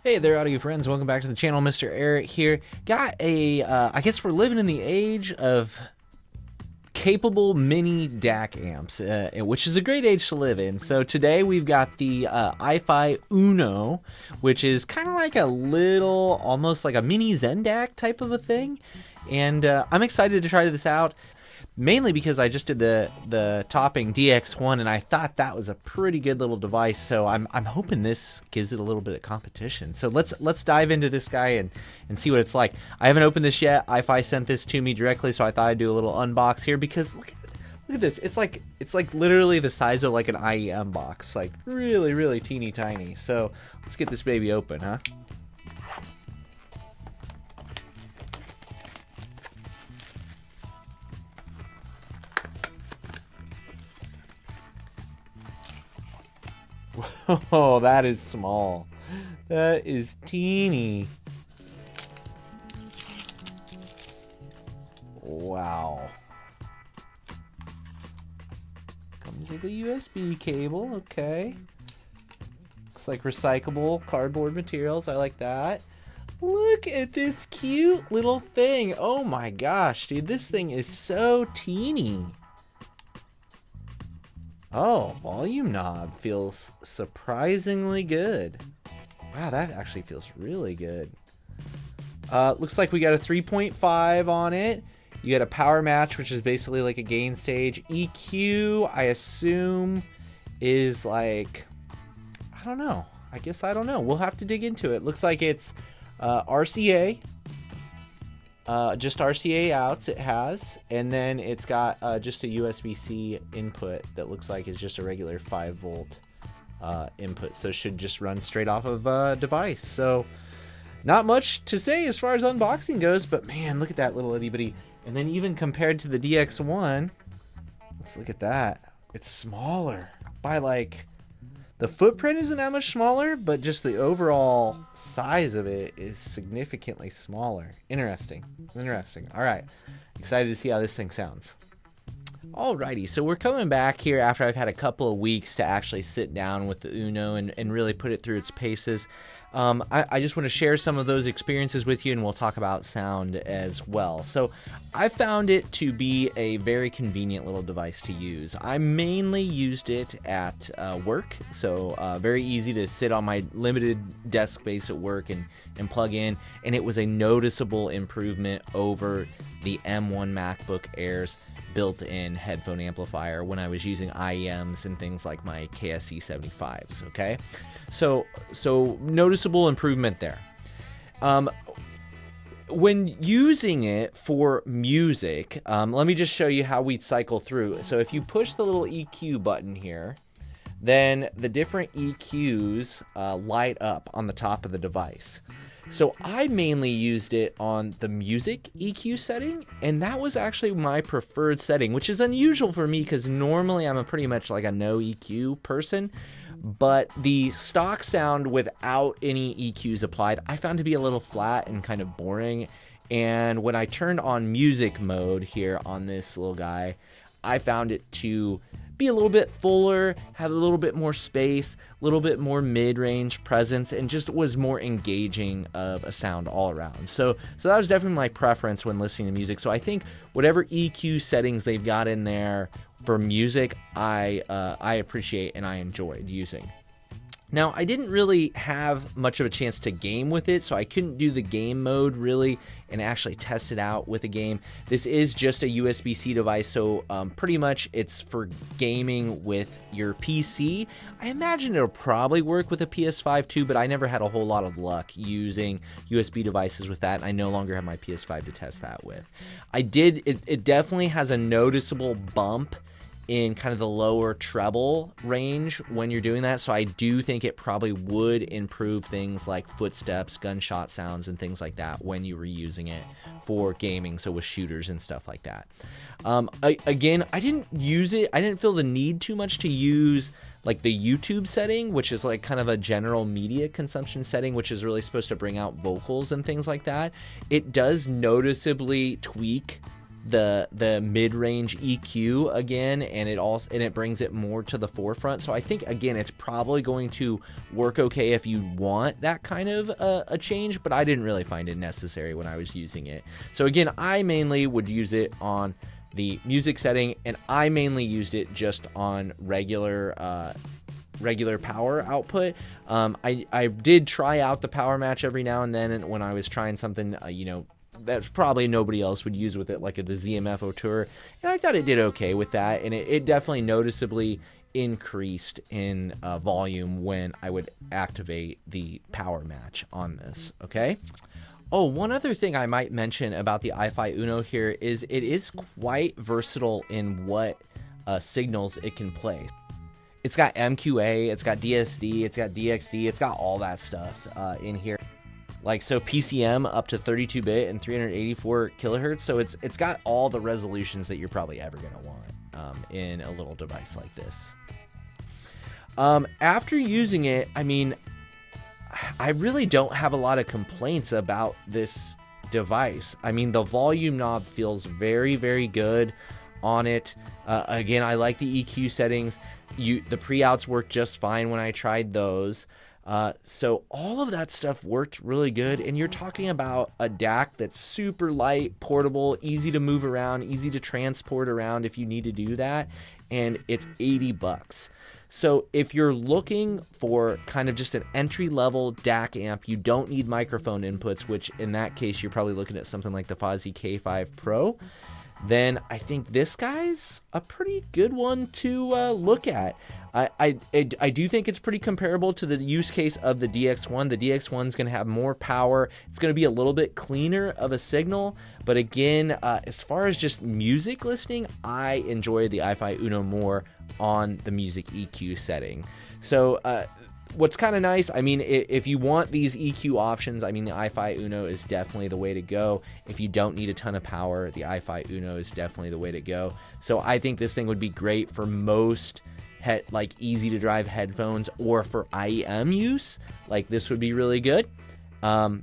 Hey there, audio friends. Welcome back to the channel. MrAyrit here. Got I guess we're living in the age of capable mini DAC amps, which is a great age to live in. So today we've got the Ifi Uno, which is kind of like a little, almost like a mini Zen DAC type of a thing. And I'm excited to try this out. Mainly because I just did the Topping DX1 and I thought that was a pretty good little device, so I'm hoping this gives it a little bit of competition. So let's dive into this guy and see what it's like. I haven't opened this yet. Ifi sent this to me directly, so I thought I'd do a little unbox here because look at this. It's like literally the size of like an IEM box, like really teeny tiny. So let's get this baby open, huh? Oh, that is small. That is teeny. Wow. Comes with a USB cable, okay. Looks like recyclable cardboard materials. I like that. Look at this cute little thing. Oh my gosh, dude, this thing is so teeny. Oh, volume knob feels surprisingly good. Wow, that actually feels really good. Looks like we got a 3.5 on it. You got a power match, which is basically like a gain stage. EQ, I assume, is like, I don't know. I guess I don't know. We'll have to dig into it. Looks like it's RCA. Just RCA outs it has, and then it's got just a USB-C input that looks like is just a regular 5-volt input, so it should just run straight off of a device. So not much to say as far as unboxing goes, but man, look at that little itty bitty. And then even compared to the DX1, let's look at that. It's smaller by like, the footprint isn't that much smaller, but just the overall size of it is significantly smaller. Interesting. All right. Excited to see how this thing sounds. Alrighty, so we're coming back here after I've had a couple of weeks to actually sit down with the Uno and really put it through its paces. I just want to share some of those experiences with you, and we'll talk about sound as well. So I found it to be a very convenient little device to use. I mainly used it at work, so very easy to sit on my limited desk space at work and plug in, and it was a noticeable improvement over the M1 MacBook Air's built-in headphone amplifier when I was using IEMs and things like my KSE 75s, okay? So noticeable improvement there. When using it for music, let me just show you how we'd cycle through. So if you push the little EQ button here, then the different EQs light up on the top of the device. So I mainly used it on the music EQ setting, and that was actually my preferred setting, which is unusual for me because normally I'm pretty much like a no EQ person. But the stock sound without any EQs applied, I found to be a little flat and kind of boring. And when I turned on music mode here on this little guy, I found it to be a little bit fuller, have a little bit more space, a little bit more mid-range presence, and just was more engaging of a sound all around. So that was definitely my preference when listening to music. So I think whatever EQ settings they've got in there for music, I appreciate and I enjoyed using. Now, I didn't really have much of a chance to game with it, so I couldn't do the game mode really and actually test it out with a game. This is just a USB-C device, so pretty much it's for gaming with your PC. I imagine it'll probably work with a PS5 too, but I never had a whole lot of luck using USB devices with that, and I no longer have my PS5 to test that with. It definitely has a noticeable bump in kind of the lower treble range when you're doing that, so I do think it probably would improve things like footsteps, gunshot sounds, and things like that when you were using it for gaming, so with shooters and stuff like that. Again, I didn't use it, I didn't feel the need too much to use like the YouTube setting, which is like kind of a general media consumption setting, which is really supposed to bring out vocals and things like that. It does noticeably tweak the mid-range EQ again, and it brings it more to the forefront. So I think again it's probably going to work okay if you want that kind of a change, but I didn't really find it necessary when I was using it. So again, I mainly would use it on the music setting, and I mainly used it just on regular power output. I did try out the power match every now and then, and when I was trying something that probably nobody else would use with it, like the ZMF Auteur, and I thought it did okay with that, and it definitely noticeably increased in volume when I would activate the power match on this. Okay. Oh, one other thing I might mention about the Ifi Uno here is it is quite versatile in what signals it can play. It's got MQA, it's got DSD, it's got DXD, it's got all that stuff in here. Like, so PCM up to 32-bit and 384 kilohertz. So it's got all the resolutions that you're probably ever going to want in a little device like this. After using it, I mean, I really don't have a lot of complaints about this device. I mean, the volume knob feels very, very good on it. Again, I like the EQ settings. The pre-outs worked just fine when I tried those. So all of that stuff worked really good, and you're talking about a DAC that's super light, portable, easy to move around, easy to transport around if you need to do that, and it's $80. So if you're looking for kind of just an entry-level DAC amp, you don't need microphone inputs, which in that case you're probably looking at something like the Fosi K5 Pro, then I think this guy's a pretty good one to look at. I do think it's pretty comparable to the use case of the DX1. The DX1 is going to have more power. It's going to be a little bit cleaner of a signal. But again, as far as just music listening, I enjoy the Ifi Uno more on the music EQ setting. So what's kind of nice, I mean, if you want these EQ options, I mean, the Ifi Uno is definitely the way to go. If you don't need a ton of power, the Ifi Uno is definitely the way to go. So I think this thing would be great for most like easy to drive headphones, or for IEM use. Like, this would be really good. But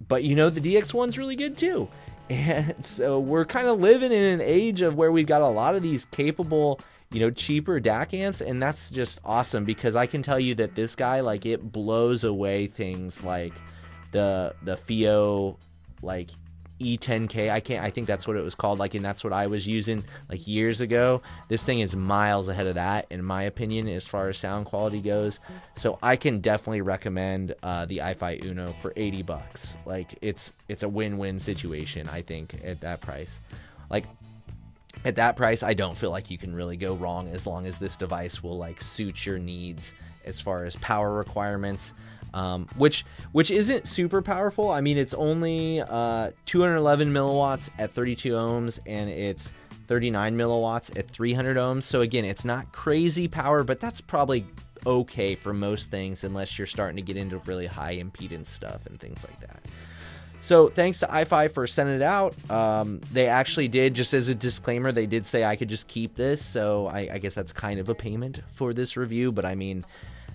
the DX1's really good too. And so we're kind of living in an age of where we've got a lot of these capable, cheaper DAC amps, and that's just awesome, because I can tell you that this guy, like, it blows away things like the FIO, like, E10K. I think that's what it was called, like, and that's what I was using like years ago. This thing is miles ahead of that, in my opinion, as far as sound quality goes. So I can definitely recommend the Ifi Uno for $80. Like, it's a win-win situation, I think, at that price. Like, at that price, I don't feel like you can really go wrong, as long as this device will, like, suit your needs as far as power requirements, which isn't super powerful. I mean, it's only 211 milliwatts at 32 ohms, and it's 39 milliwatts at 300 ohms. So again, it's not crazy power, but that's probably okay for most things, unless you're starting to get into really high impedance stuff and things like that. So thanks to Ifi for sending it out. They actually did, just as a disclaimer, they did say I could just keep this. So I guess that's kind of a payment for this review. But I mean,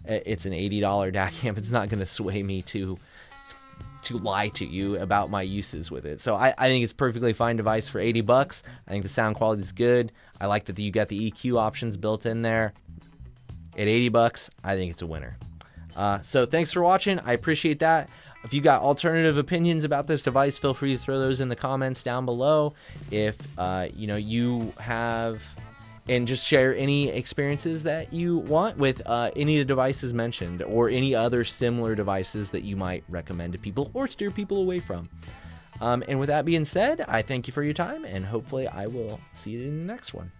it's an $80 DAC amp. It's not going to sway me to lie to you about my uses with it. So I think it's a perfectly fine device for $80. I think the sound quality is good. I like that you got the EQ options built in there. At $80, I think it's a winner. So thanks for watching. I appreciate that. If you got alternative opinions about this device, feel free to throw those in the comments down below. If you have, and just share any experiences that you want with any of the devices mentioned, or any other similar devices that you might recommend to people or steer people away from. And with that being said, I thank you for your time, and hopefully I will see you in the next one.